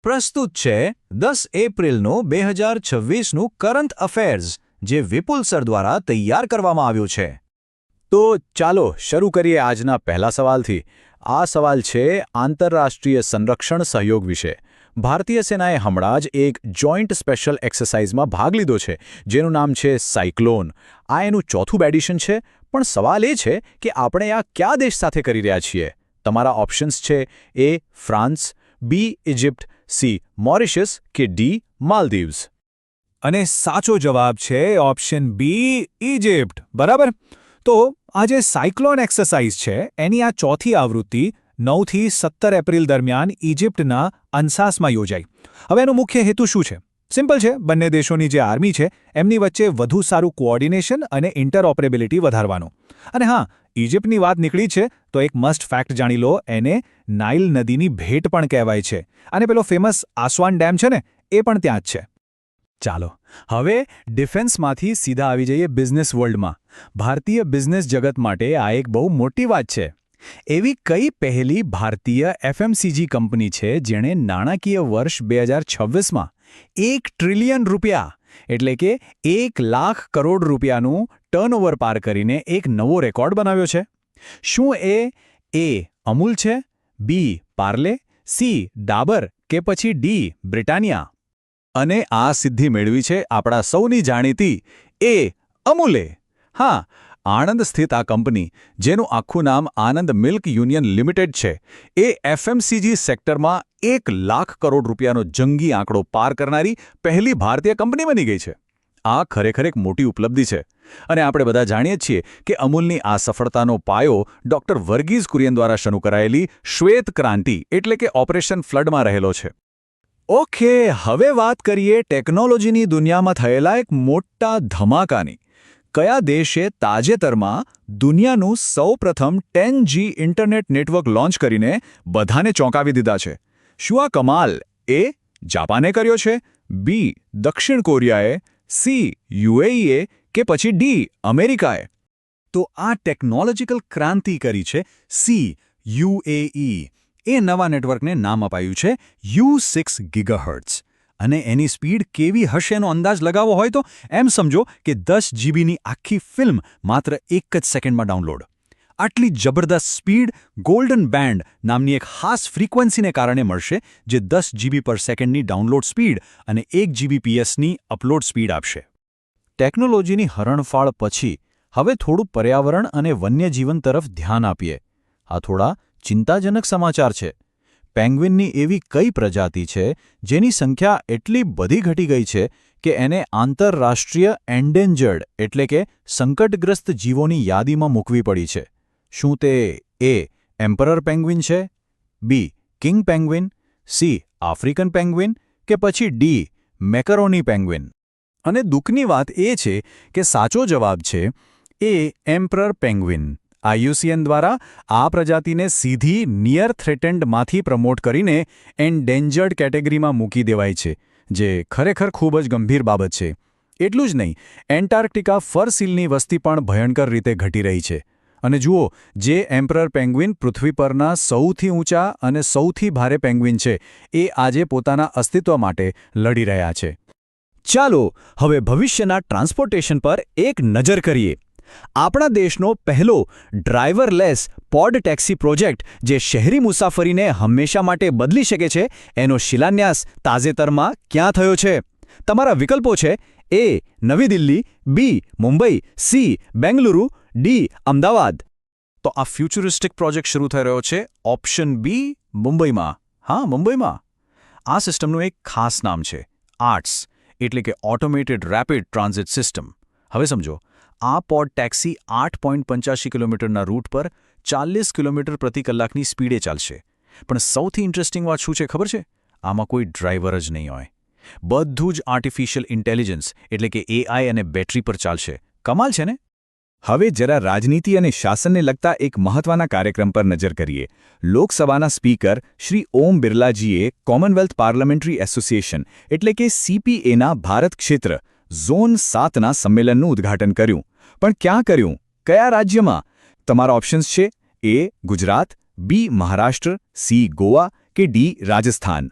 પ્રસ્તુત છે 10 એપ્રિલનું 2026નું current affairs, જે વિપુલ સર દ્વારા તૈયાર કરવામાં આવ્યું છે. તો ચાલો શરૂ કરીએ આજના પહેલા સવાલથી. આ સવાલ છે આંતરરાષ્ટ્રીય સંરક્ષણ સહયોગ વિશે. ભારતીય સેનાએ હમણાં જ એક જોઈન્ટ સ્પેશિયલ એક્સરસાઇઝમાં ભાગ લીધો છે, જેનું નામ છે સાયક્લોન. આ એનું ચોથું એડિશન છે, પણ સવાલ એ છે કે આપણે આ કયા દેશ સાથે કરી રહ્યા છીએ? તમારા ઓપ્શન્સ છે: A France, B Egypt, C Mauritius કે ડી માલદીવ્સ. અને સાચો જવાબ છે ઓપ્શન બી ઇજિપ્ત. બરાબર. તો આ જે સાયક્લોન એક્સરસાઇઝ છે એની આ ચોથી આવૃત્તિ 9 થી 17 એપ્રિલ દરમિયાન ઇજિપ્તના અન્સાસમાં યોજાઈ. હવે એનો મુખ્ય હેતુ શું છે? સિમ્પલ છે, બંને દેશોની જે આર્મી છે એમની વચ્ચે વધુ સારું કોઓર્ડિનેશન અને ઇન્ટરઓપરેબિલિટી વધારવાનો. અને હા, ઇજિપ્તની વાત નીકળી છે તો એક મસ્ટ ફેક્ટ જાણી લો, એને નાઇલ નદીની ભેટ પણ કહેવાય છે. અને પેલો ફેમસ આસ્વાન ડેમ છે ને, એ પણ ત્યાં જ છે. ચાલો હવે ડિફેન્સમાંથી સીધા આવી જઈએ બિઝનેસ વર્લ્ડમાં. ભારતીય બિઝનેસ જગત માટે આ એક બહુ મોટી વાત છે. એવી કઈ પહેલી ભારતીય એફએમસીજી કંપની છે જેણે નાણાકીય વર્ષ 2026માં ₹1 ટ્રિલિયન એટલે કે 1 લાખ કરોડ રૂપિયાનું ટર્નઓવર પાર કરીને એક નવો રેકોર્ડ બનાવ્યો છે? શું એ અમૂલ છે, બી પાર્લે, સી ડાબર કે પછી ડી બ્રિટાનિયા? અને આ સિદ્ધિ મેળવી છે આપણા સૌની જાણીતી એ અમૂલે. હા, આણંદ સ્થિત આ કંપની, જેનું આખું નામ આનંદ મિલ્ક યુનિયન લિમિટેડ છે, એ એફએમસીજી સેક્ટરમાં 1 લાખ કરોડ રૂપિયાનો જંગી આંકડો પાર કરનારી પહેલી ભારતીય કંપની બની ગઈ છે. આ ખરેખર એક મોટી ઉપલબ્ધિ છે. અને આપણે બધા જાણીએ છીએ કે અમૂલની આ સફળતાનો પાયો ડૉક્ટર વર્ગીઝ કુરિયન દ્વારા શરૂ કરાયેલી શ્વેત ક્રાંતિ એટલે કે ઓપરેશન ફ્લડમાં રહેલો છે. ઓકે, હવે વાત કરીએ ટેકનોલોજીની દુનિયામાં થયેલા એક મોટા ધમાકાની. કયા દેશે તાજેતરમાં દુનિયાનું સૌપ્રથમ 10G ઇન્ટરનેટ નેટવર્ક લોન્ચ કરીને બધાને ચોંકાવી દીધા છે? શું આ કમાલ એ જાપાને કર્યો છે, બી દક્ષિણ કોરિયાએ, સી યુએઈએ કે પછી ડી અમેરિકાએ? તો આ ટેકનોલોજીકલ ક્રાંતિ કરી છે સી યુએઈ. એ નવા નેટવર્કને નામ અપાયું છે U6 ગીગાહર્ટ્ઝ. અને એની સ્પીડ કેવી હશે એનો અંદાજ લગાવવો હોય તો એમ સમજો કે 10 જીબીની આખી ફિલ્મ માત્ર 1 જ સેકન્ડમાં ડાઉનલોડ. આટલી જબરદસ્ત સ્પીડ ગોલ્ડન બેન્ડ નામની એક ખાસ ફ્રીક્વન્સીને કારણે મળશે, જે 10 જીબી પર સેકન્ડની ડાઉનલોડ સ્પીડ અને 1 જીબીપીએસની અપલોડ સ્પીડ આપશે. ટેકનોલોજીની હરણફાળ પછી હવે થોડું પર્યાવરણ અને વન્યજીવન તરફ ધ્યાન આપીએ. આ થોડા ચિંતાજનક સમાચાર છે. પેંગ્વિનની એવી કઈ પ્રજાતિ છે જેની સંખ્યા એટલી બધી ઘટી ગઈ છે કે એને આંતરરાષ્ટ્રીય એન્ડેન્જર્ડ એટલે કે સંકટગ્રસ્ત જીવોની યાદીમાં મૂકવી પડી છે? શું તે એ એમ્પરર પેંગ્વિન છે, B king penguin, C African penguin કે પછી ડી મેકરોની પેંગ્વિન? અને દુઃખની વાત એ છે કે સાચો જવાબ છે એ એમ્પરર પેંગ્વિન. IUCN દ્વારા આ પ્રજાતિને સીધી નિયર થ્રેટેન્ડમાંથી પ્રમોટ કરીને એન્ડેન્જર્ડ કેટેગરીમાં મૂકી દેવાય છે, જે ખરેખર ખૂબ જ ગંભીર બાબત છે. એટલું જ નહીં, એન્ટાર્કટિકા ફર સીલની વસ્તી પણ ભયંકર રીતે ઘટી રહી છે. અને જુઓ, જે એમ્પરર પેંગ્વિન પૃથ્વી પરના સૌથી ઊંચા અને સૌથી ભારે પેંગ્વિન છે, એ આજે પોતાના અસ્તિત્વ માટે લડી રહ્યા છે. ચાલો હવે ભવિષ્યના ટ્રાન્સપોર્ટેશન પર એક નજર કરીએ. આપણા દેશનો પહેલો ડ્રાઈવરલેસ પોડ ટેક્સી પ્રોજેક્ટ, જે શહેરી મુસાફરીને હંમેશા માટે બદલી શકે છે, એનો શિલાન્યાસ તાજેતરમાં ક્યાં થયો છે? તમારા વિકલ્પો છે: એ નવી દિલ્હી, બી મુંબઈ, સી બેંગલુરુ, ડી અમદાવાદ. તો આ ફ્યુચરિસ્ટિક પ્રોજેક્ટ શરૂ થઈ રહ્યો છે ઓપ્શન બી મુંબઈમાં. હા, મુંબઈમાં. આ સિસ્ટમનું એક ખાસ નામ છે આર્ટ્સ, એટલે કે ઓટોમેટેડ રેપિડ ટ્રાન્ઝિટ સિસ્ટમ. હવે સમજો, આ પોડ ટેક્સી 8.85 કિલોમીટરના રૂટ પર 40 કિલોમીટર પ્રતિ કલાકની સ્પીડે ચાલશે. પણ સૌથી ઇન્ટરેસ્ટિંગ વાત શું છે ખબર છે? આમાં કોઈ ડ્રાઈવર જ નહીં હોય. બધું જ આર્ટિફિશિયલ ઇન્ટેલિજન્સ એટલે કે AI અને બેટરી પર ચાલશે. કમાલ છે ને? હવે જરા રાજનીતિ અને શાસનને લગતા એક મહત્વના કાર્યક્રમ પર નજર કરીએ. લોકસભાના speaker Shri Om બિરલાજીએ Commonwealth parliamentary association એટલે કે CPAના ભારત ક્ષેત્ર ઝોન 7ના સંમેલનનું ઉદ્ઘાટન કર્યું. પણ ક્યાં કર્યું? કયા રાજ્યમાં? તમારા ઓપ્શન્સ છે: એ ગુજરાત, બી મહારાષ્ટ્ર, સી ગોવા કે ડી રાજસ્થાન.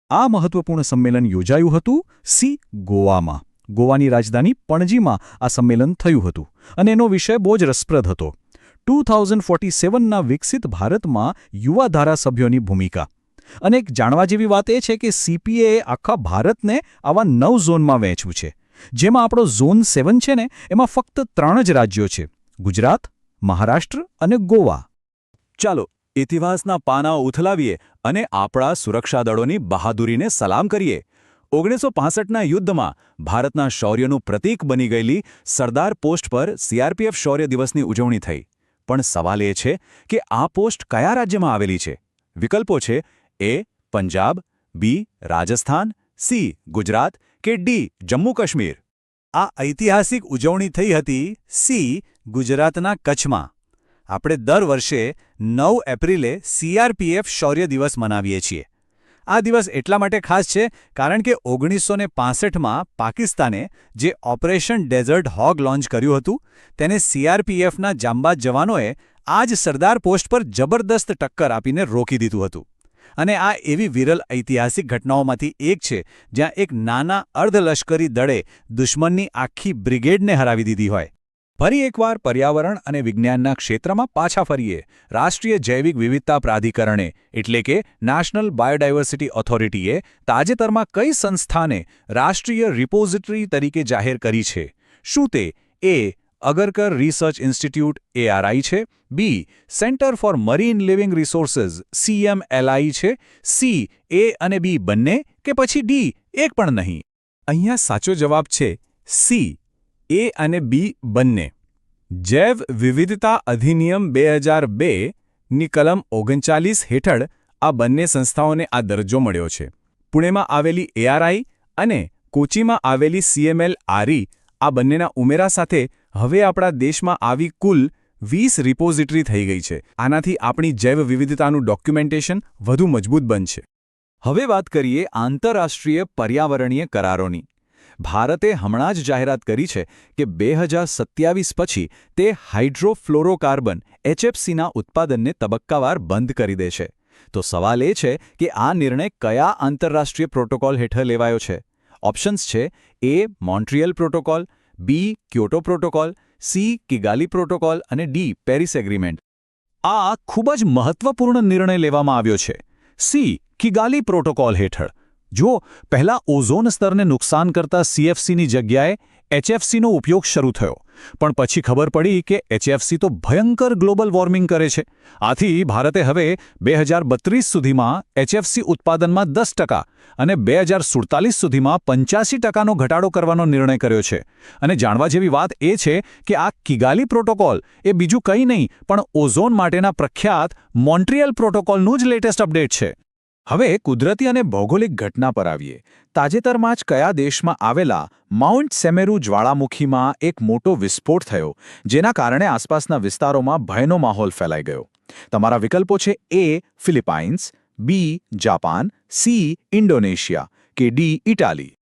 આ મહત્વપૂર્ણ સંમેલન યોજાયું હતું સી ગોવામાં. ગોવાની રાજધાની પણજીમાં આ સંમેલન થયું હતું અને એનો વિષય બહુ જ રસપ્રદ હતો. 2047ના વિકસિત ભારતમાં યુવા ધારાસભ્યોની ભૂમિકા. અને એક જાણવા જેવી વાત એ છે કે સીપીએએ આખા ભારતને આવા 9 ઝોનમાં વહેંચ્યું છે, જેમાં આપણો ઝોન 7 છે ને એમાં ફક્ત 3 જ રાજ્યો છે: ગુજરાત, મહારાષ્ટ્ર અને ગોવા. ચાલો ઇતિહાસના પાના ઉથલાવીએ અને આપણા સુરક્ષા દળોની બહાદુરીને સલામ કરીએ. 1965ના યુદ્ધમાં ભારતના શૌર્યનું પ્રતીક બની ગયેલી સરદાર પોસ્ટ પર સીઆરપીએફ શૌર્ય દિવસની ઉજવણી થઈ. પણ સવાલ એ છે કે આ પોસ્ટ કયા રાજ્યમાં આવેલી છે? વિકલ્પો છે: એ પંજાબ, બી રાજસ્થાન, સી ગુજરાત કે ડી જમ્મુ કાશ્મીર. આ ઐતિહાસિક ઉજવણી થઈ હતી સી ગુજરાતના કચ્છમાં. આપણે દર વર્ષે 9 એપ્રિલે સીઆરપીએફ શૌર્ય દિવસ મનાવીએ છીએ. આ દિવસ એટલા માટે ખાસ છે કારણ કે 1965માં પાકિસ્તાને જે ઓપરેશન ડેઝર્ટ હોગ લોન્ચ કર્યું હતું તેને સીઆરપીએફના જાંબાઝ જવાનોએ આ જ સરદાર પોસ્ટ પર જબરદસ્ત ટક્કર આપીને રોકી દીધું હતું. અને આ એવી વિરલ ઐતિહાસિક ઘટનાઓમાંથી એક છે જ્યાં એક નાના અર્ધલશ્કરી દળે દુશ્મનની આખી બ્રિગેડને હરાવી દીધી હોય. ફરી એકવાર પર્યાવરણ અને વિજ્ઞાનના ક્ષેત્રમાં પાછા ફરીએ. રાષ્ટ્રીય જૈવિક વિવિધતા પ્રાધિકરણે એટલે કે નેશનલ બાયોડાયવર્સિટી ઓથોરિટીએ તાજેતરમાં કઈ સંસ્થાને રાષ્ટ્રીય રિપોઝિટરી તરીકે જાહેર કરી છે? શું તે A Agharkar research institute ARI છે, B centre for marine living resources CMLI છે, સી એ અને બી બંને કે પછી ડી એક પણ નહીં? અહીંયા સાચો જવાબ છે સી એ અને બી બંને. જૈવ વિવિધતા અધિનિયમ 2002ની કલમ 39 હેઠળ આ બંને સંસ્થાઓને આ દરજ્જો મળ્યો છે. પુણેમાં આવેલી ARI અને કોચીમાં આવેલી CMLRI આ બંનેના ઉમેરા સાથે હવે આપણા દેશમાં આવી કુલ 20 રિપોઝિટરી થઈ ગઈ છે. આનાથી આપણી જૈવ વિવિધતાનું ડોક્યુમેન્ટેશન વધુ મજબૂત બનશે. હવે વાત કરીએ આંતરરાષ્ટ્રીય પર્યાવરણીય કરારોની. ભારતે હમણાં જ જાહેરાત કરી છે કે 2027 પછી તે હાઇડ્રોફ્લોરોકાર્બન HFCના ઉત્પાદનને તબક્કાવાર બંધ કરી દેશે. તો સવાલ એ છે કે આ નિર્ણય કયા આંતરરાષ્ટ્રીય પ્રોટોકોલ હેઠળ લેવાયો છે? ઓપ્શન્સ છે: એ મોન્ટ્રિયલ પ્રોટોકોલ, બી Kyoto protocol, C Kigali protocol અને ડી પેરિસ એગ્રીમેન્ટ. આ ખૂબ જ મહત્વપૂર્ણ નિર્ણય લેવામાં આવ્યો છે સી કિગાલી પ્રોટોકોલ હેઠળ. જો પહેલા ઓઝોન સ્તરને નુકસાન કરતા CFCની જગ્યાએ HFCનો ઉપયોગ શરૂ થયો, પણ પછી ખબર પડી કે HFC તો ભયંકર ગ્લોબલ વોર્મિંગ કરે છે. આથી ભારતે હવે 2032 સુધીમાં HFC ઉત્પાદનમાં 10% અને 2047 સુધીમાં 85%નો ઘટાડો કરવાનો નિર્ણય કર્યો છે. અને જાણવા જેવી વાત એ છે કે આ કિગાલી પ્રોટોકોલ એ બીજું કંઈ નહીં પણ ઓઝોન માટેના પ્રખ્યાત મોન્ટ્રિયલ પ્રોટોકોલનું જ લેટેસ્ટ અપડેટ છે. હવે કુદરતી અને ભૌગોલિક ઘટના પર આવીએ. તાજેતરમાં જ કયા દેશમાં આવેલા માઉન્ટ સેમેરુ જ્વાળામુખીમાં એક મોટો વિસ્ફોટ થયો, જેના કારણે આસપાસના વિસ્તારોમાં ભયનો માહોલ ફેલાઈ ગયો? તમારા વિકલ્પો છે: A Philippines, B Japan, C Indonesia કે ડી ઇટાલી.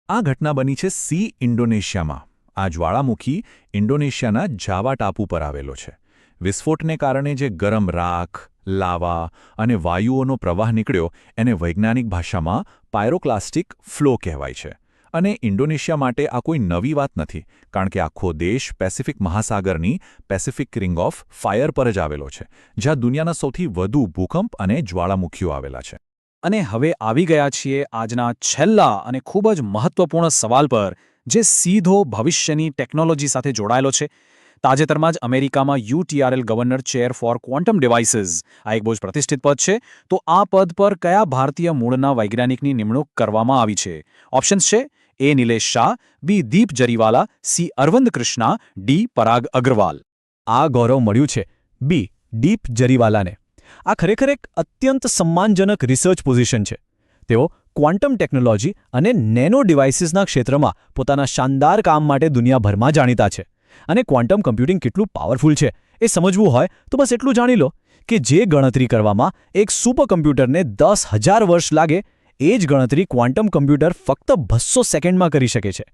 આ ઘટના બની છે સી ઇન્ડોનેશિયામાં. આ જ્વાળામુખી ઇન્ડોનેશિયાના જાવા ટાપુ પર આવેલો છે. વિસ્ફોટને કારણે જે ગરમ રાખ, લાવા અને વાયુઓનો પ્રવાહ નીકળ્યો એને વૈજ્ઞાનિક ભાષામાં પાયરોક્લાસ્ટિક ફ્લો કહેવાય છે. અને ઇન્ડોનેશિયા માટે આ કોઈ નવી વાત નથી, કારણ કે આખો દેશ પેસિફિક મહાસાગરની પેસિફિક રિંગ ઓફ ફાયર પર જ આવેલો છે, જ્યાં દુનિયાના સૌથી વધુ ભૂકંપ અને જ્વાળામુખીઓ આવેલા છે. અને હવે આવી ગયા છીએ આજના છેલ્લા અને ખૂબ જ મહત્વપૂર્ણ સવાલ પર, જે સીધો ભવિષ્યની ટેકનોલોજી સાથે જોડાયેલો છે. તાજેતરમાં જ અમેરિકામાં UTRL governor chair for quantum devices આ એક બહુ જ પ્રતિષ્ઠિત પદ છે. તો આ પદ પર કયા ભારતીય મૂળના વૈજ્ઞાનિકની નિમણૂક કરવામાં આવી છે? ઓપ્શન્સ છે: એ નિલેશ શાહ, બી દીપ જરીવાલા, સી અરવિંદ કૃષ્ણા, ડી પરાગ અગ્રવાલ. આ ગૌરવ મળ્યું છે બી દીપ જરીવાલાને. આ ખરેખર એક અત્યંત સન્માનજનક રિસર્ચ પોઝિશન છે. તેઓ ક્વોન્ટમ ટેકનોલોજી અને નેનો ડિવાઇસીસના ક્ષેત્રમાં પોતાના શાનદાર કામ માટે દુનિયાભરમાં જાણીતા છે. અને ક્વોન્ટમ કમ્પ્યુટિંગ કેટલું પાવરફુલ છે એ સમજવું હોય તો બસ એટલું જાણી લો કે જે ગણતરી કરવામાં એક સુપર કમ્પ્યુટરને 10,000 વર્ષ લાગે, એ જ ગણતરી ક્વોન્ટમ કમ્પ્યુટર ફક્ત 200 સેકન્ડમાં કરી શકે છે.